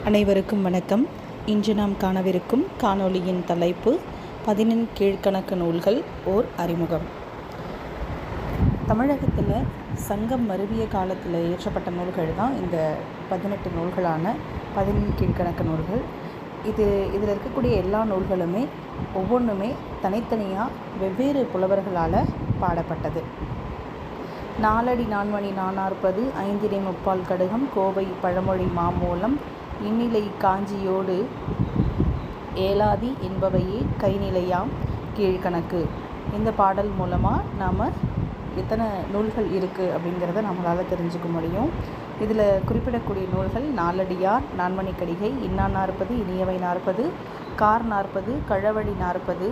அனைவருக்கும் வணக்கம். இன்று நாம் காணவிருக்கும் காணொளியின் தலைப்பு 11 கீழ்க்கணக்கு நூல்கள் ஓர் அறிமுகம். தமிழகத்தில் சங்கம் மருவிய காலத்தில் இயற்றப்பட்ட நூல்கள் தான் இந்த 18 நூல்களான 11 கீழ்க்கணக்கு நூல்கள். இதில் இருக்கக்கூடிய எல்லா நூல்களுமே ஒவ்வொன்றுமே தனித்தனியாக வெவ்வேறு புலவர்களால் பாடப்பட்டது. நாலடி நான்மணி நானார்ப்பது, ஐந்தினை முப்பால் கடுகம், கோவை பழமொழி மாமூலம், இன்னிலை காஞ்சியோடு ஏலாதி என்பவையே கைநிலையாம் கீழ்கணக்கு. இந்த பாடல் மூலமாக நாம் எத்தனை நூல்கள் இருக்குது அப்படிங்கிறத நம்மளால் தெரிஞ்சுக்க முடியும். இதில் குறிப்பிடக்கூடிய நூல்கள் நாலடியார், நான்மணிக்கடிகை, இன்னா நாற்பது, இனியவை நாற்பது, கார் நாற்பது, கழவழி நாற்பது,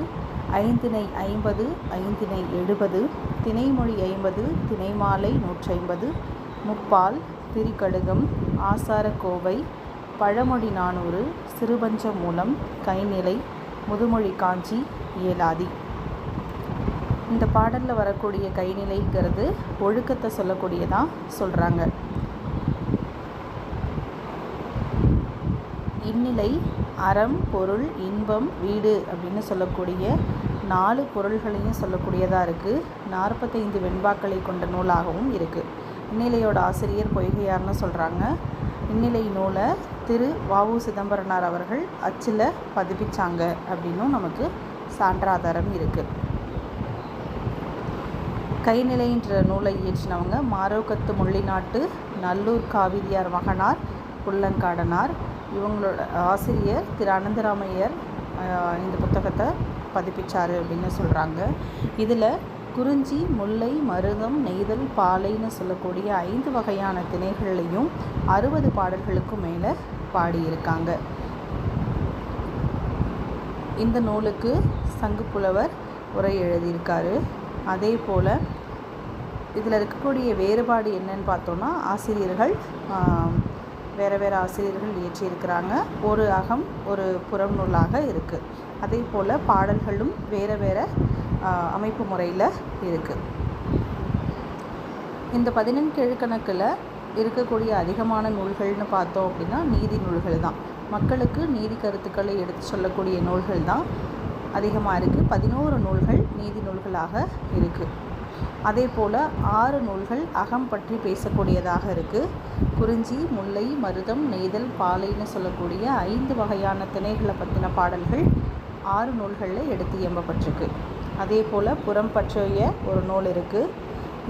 ஐந்தினை 50, ஐந்தினை 70, திணைமொழி 50, திணைமாலை 150, முப்பால், திரிகடுகம், ஆசாரக்கோவை, பழமொழி 400, சிறுபஞ்ச மூலம், கைநிலை, முதுமொழி காஞ்சி, ஏலாதி. இந்த பாடலில் வரக்கூடிய கைநிலைங்கிறது ஒழுக்கத்தை சொல்லக்கூடியதான் சொல்கிறாங்க. இந்நிலை அறம், பொருள், இன்பம், வீடு அப்படின்னு சொல்லக்கூடிய 4 பொருள்களையும் சொல்லக்கூடியதாக இருக்குது. 45 வெண்பாக்களை கொண்ட நூலாகவும் இருக்குது. இந்நிலையோட ஆசிரியர் பொய்கையார்னு சொல்கிறாங்க. இந்நிலை நூலை திரு வ.உ. சிதம்பரனார் அவர்கள் அச்சில் பதிப்பிச்சாங்க அப்படின்னும் நமக்கு சான்றாதாரம் இருக்குது. கைநிலைன்ற நூலை இயற்றினவங்க மாரோக்கத்து முள்ளிநாட்டு நல்லூர் காவிரியார் மகனார் புல்லங்காடனார். இவங்களோட ஆசிரியர் திரு அனந்தராமையர் இந்த புத்தகத்தை பதிப்பிச்சார் அப்படின்னு சொல்கிறாங்க. இதில் குறிஞ்சி, முல்லை, மருதம், நெய்தல், பாலைன்னு சொல்லக்கூடிய 5 வகையான திணைகள்லையும் 60 பாடல்களுக்கும் மேலே பாடியிருக்காங்க. இந்த நூலுக்கு சங்குப்புலவர் உரை எழுதியிருக்காரு. அதே போல் இதில் இருக்கக்கூடிய வேறுபாடு என்னன்னு பார்த்தோன்னா, ஆசிரியர்கள் வேறு ஆசிரியர்கள் இயற்றியிருக்கிறாங்க. ஒரு அகம் ஒரு புறம் நூலாக இருக்குது. அதே போல் பாடல்களும் வேறு அமைப்பு முறையில் இருக்குது. இந்த 11 கீழ்க்கணக்கில் இருக்கக்கூடிய அதிகமான நூல்கள்னு பார்த்தோம் அப்படின்னா நீதி நூல்கள் தான். மக்களுக்கு நீதி கருத்துக்களை எடுத்து சொல்லக்கூடிய நூல்கள் தான் அதிகமாக இருக்குது. 11 நூல்கள் நீதி நூல்களாக இருக்குது. அதே போல் 6 நூல்கள் அகம் பற்றி பேசக்கூடியதாக இருக்குது. குறிஞ்சி, முல்லை, மருதம், நெய்தல், பாலைன்னு சொல்லக்கூடிய 5 வகையான திணைகளை பற்றின பாடல்கள் 6 நூல்களில் எடுத்து இயம்பப்பட்டிருக்கு. அதே போல் புறம் பற்றிய ஒரு நூல் இருக்குது.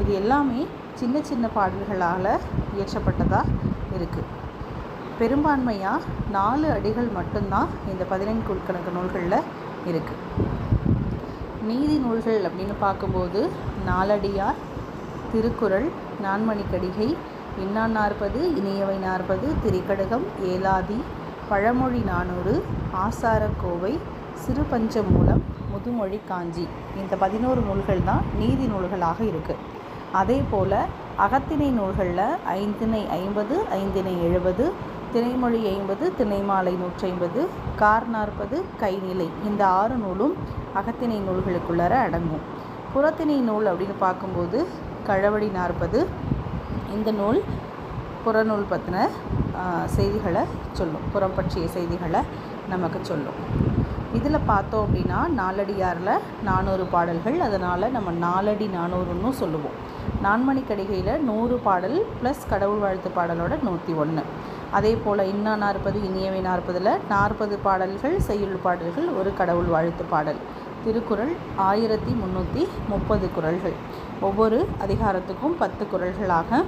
இது எல்லாமே சின்ன சின்ன பாடல்களால் இயற்றப்பட்டதாக இருக்குது. பெரும்பான்மையாக 4 அடிகள் மட்டும்தான் இந்த 11 கீழ்க்கணக்கு நூல்களில் இருக்குது. நீதி நூல்கள் அப்படின்னு பார்க்கும்போது நாலடியார், திருக்குறள், நான்மணிக்கடிகை, இன்னா நாற்பது, இனியவை 40, திரிகடுகம், ஏலாதி, பழமொழி 400, ஆசாரக்கோவை, சிறுபஞ்ச மூலம், முதுமொழி காஞ்சி. இந்த 11 நூல்கள் தான் நீதி நூல்களாக இருக்குது. அதே போல் அகத்திணை நூல்களில் ஐந்திணை 50, ஐந்திணை 70, திணைமொழி 50, திணைமாலை 150, கார் 40, கைநிலை, இந்த 6 நூலும் அகத்திணை நூல்களுக்குள்ளார அடங்கும். புறத்திணை நூல் அப்படின்னு பார்க்கும்போது கழவழி 40. இந்த நூல் புறநூல் பற்றின செய்திகளை சொல்லும், புறம் பற்றிய செய்திகளை நமக்கு சொல்லும். இதில் பார்த்தோம் அப்படின்னா நாலடியாரில் 400 பாடல்கள், அதனால் நம்ம நாலடி 400ன்னு சொல்லுவோம். நான்மணிக்கடிகையில் 100 பாடல் ப்ளஸ் கடவுள் வாழ்த்து பாடலோட 101. அதே போல் இன்னா 40, இனியவை 40ல் 40 பாடல்கள் செய்யுள் பாடல்கள், ஒரு கடவுள் வாழ்த்து பாடல். திருக்குறள் 1330 குறள்கள், ஒவ்வொரு அதிகாரத்துக்கும் 10 குறள்களாக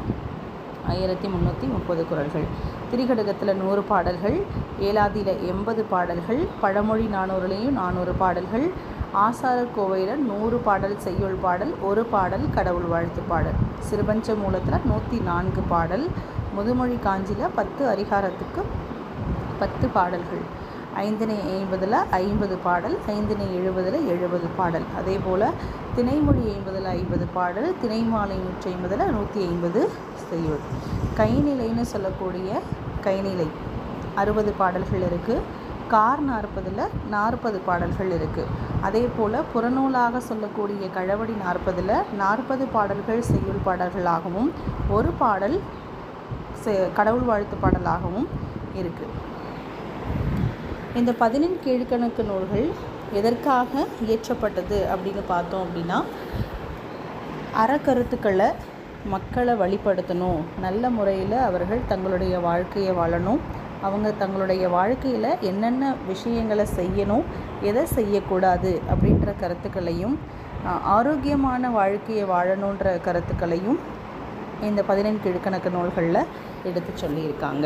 1330 குறள்கள். திரிகடுகத்தில் 100 பாடல்கள், ஏலாதியில் 80 பாடல்கள், பழமொழி 400லையும் 400 பாடல்கள், ஆசாரக்கோவையில் 100 பாடல் செய்யுள் பாடல், ஒரு பாடல் கடவுள் வாழ்த்து பாடல், சிறுபஞ்ச மூலத்தில் 104 பாடல், முதுமொழி காஞ்சியில் 10 அதிகாரத்துக்கு 10 பாடல்கள், ஐந்திணை 50ல் 50 பாடல், ஐந்திணை 70ல் 70 பாடல். அதே போல் திணைமொழி 50ல் 50 பாடல், திணைமாலை 150ல் 150 செய்யுள். கைநிலைன்னு சொல்லக்கூடிய கைநிலை 60 பாடல்கள் இருக்குது. கார் 40ல் 40 பாடல்கள் இருக்குது. அதே போல் புறநூலாக சொல்லக்கூடிய கழவடி 40ல் 40 பாடல்கள் செய்யுள் பாடல்களாகவும் ஒரு பாடல் கடவுள் வாழ்த்து பாடலாகவும் இருக்குது. இந்த 14 கீழ்க்கணக்கு நூல்கள் எதற்காக இயற்றப்பட்டது அப்படின்னு பார்த்தோம் அப்படின்னா, அறக்கருத்துக்களை மக்களை வழிப்படுத்தணும், நல்ல முறையில் அவர்கள் தங்களுடைய வாழ்க்கையை வாழணும், அவங்க தங்களுடைய வாழ்க்கையில் என்னென்ன விஷயங்களை செய்யணும், எதை செய்யக்கூடாது அப்படின்ற கருத்துக்களையும், ஆரோக்கியமான வாழ்க்கையை வாழணுன்ற கருத்துக்களையும் இந்த 14 கீழ்க்கணக்கு நூல்களில் எடுத்து சொல்லியிருக்காங்க.